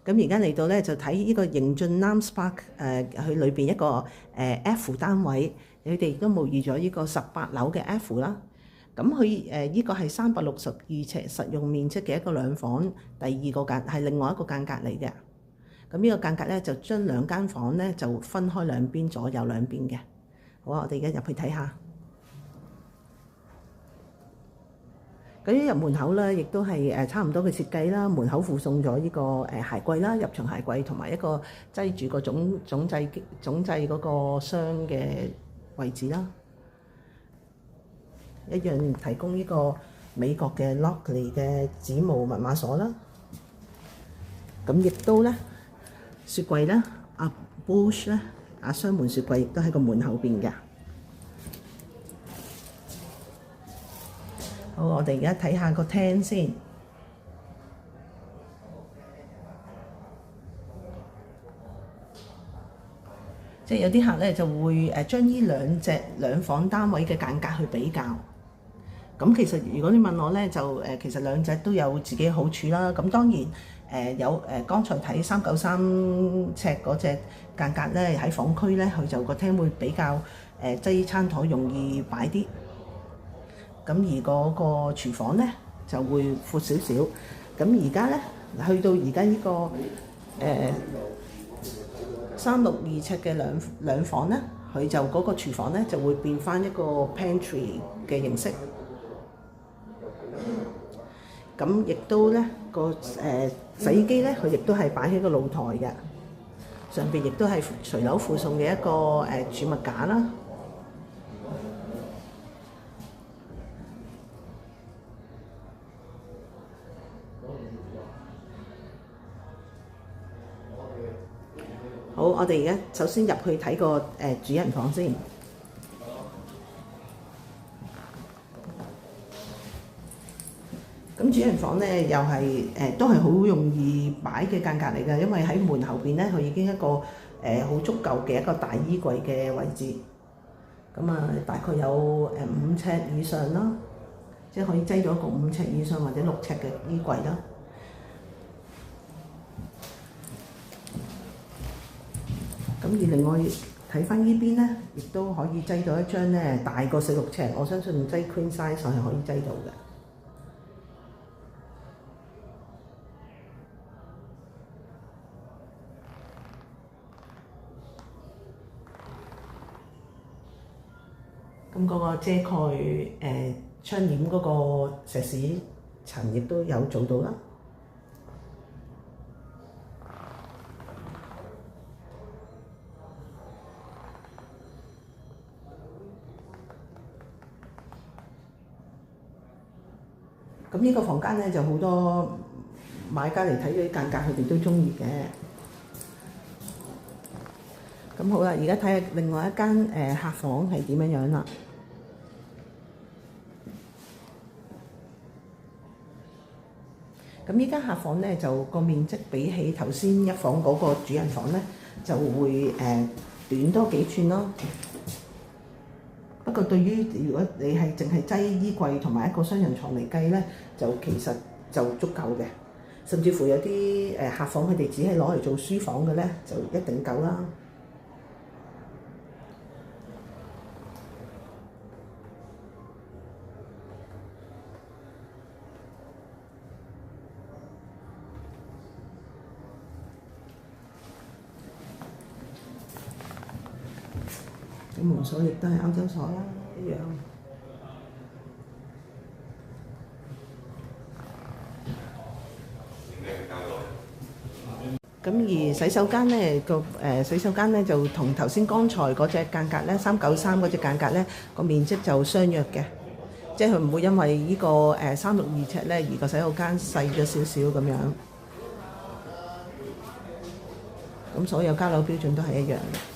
咁而家嚟到咧就睇呢個迎進 Lambs Park 佢裏邊一個F 單位，佢哋都模擬咗呢個18樓嘅 F 啦。咁佢呢個係362尺實用面積嘅一個兩房，第二個間係另外一個間隔嚟嘅。咁呢個間隔咧就將兩間房咧就分開兩邊，左右兩邊嘅。好啊，我哋而家入去睇下。咁一入門口咧，亦都係差唔多嘅設計啦。門口附送咗呢個鞋櫃啦，入場鞋櫃同埋一個擠住個總掣嗰個箱嘅位置啦。一樣提供呢個美國嘅 Lockley 嘅指模密碼鎖啦。咁亦都咧雪櫃啦，Bush 咧雙門雪櫃亦都喺個門後邊嘅。好，我哋而家睇下個廳先。即係有啲客咧就會將呢兩房單位嘅間隔去比較。咁其實如果你問我咧，就其實兩隻都有自己嘅好處啦。咁當然有剛才睇393尺嗰隻間隔咧，喺房區咧，佢就個廳會比較擠餐台容易擺啲。咁而嗰個廚房咧就會闊少少。咁而家咧去到而家呢個362尺嘅兩房咧，佢就嗰個廚房咧就會變翻一個 pantry 嘅形式。咁亦都咧個洗衣機咧，佢亦都係擺喺個露台嘅，上邊亦都係隨樓附送嘅一個儲物架啦。好，我哋而家首先入去睇個主人房先。咁主人房咧又係都係好容易擺嘅間隔嚟嘅，因為喺門後邊咧，佢已經一個好足夠嘅一個大衣櫃嘅位置。咁啊，大概有5尺以上啦，即係可以擠到一個5尺以上或者6尺嘅衣櫃啦。咁而另外睇翻呢邊咧，亦都可以擠到一張咧大過46尺，我相信擠 Queen size 係可以擠到嘅。咁嗰個遮蓋窗簾嗰個石屎層亦都有做到啦。咁呢個房間咧就好多買家嚟睇嗰啲間隔，佢哋都中意嘅。咁好啦，而家睇下另外一間客房係點樣啦。咁呢間客房咧就個面積比起頭先一房嗰個主人房咧就會短多幾寸咯。不過對於如果你係淨係擠衣櫃同埋一個雙人床嚟計咧，就其實就足夠嘅。甚至乎有啲客房佢哋只係攞嚟做書房嘅咧，就一定夠啦。咁門鎖亦都係歐洲鎖啦，一樣。咁而洗手間咧洗手間咧就同頭先剛才嗰隻間隔咧393嗰隻間隔咧個面積就相若嘅，即係佢唔會因為呢個362尺咧而個洗手間細咗少少咁樣。咁所有交樓標準都係一樣嘅。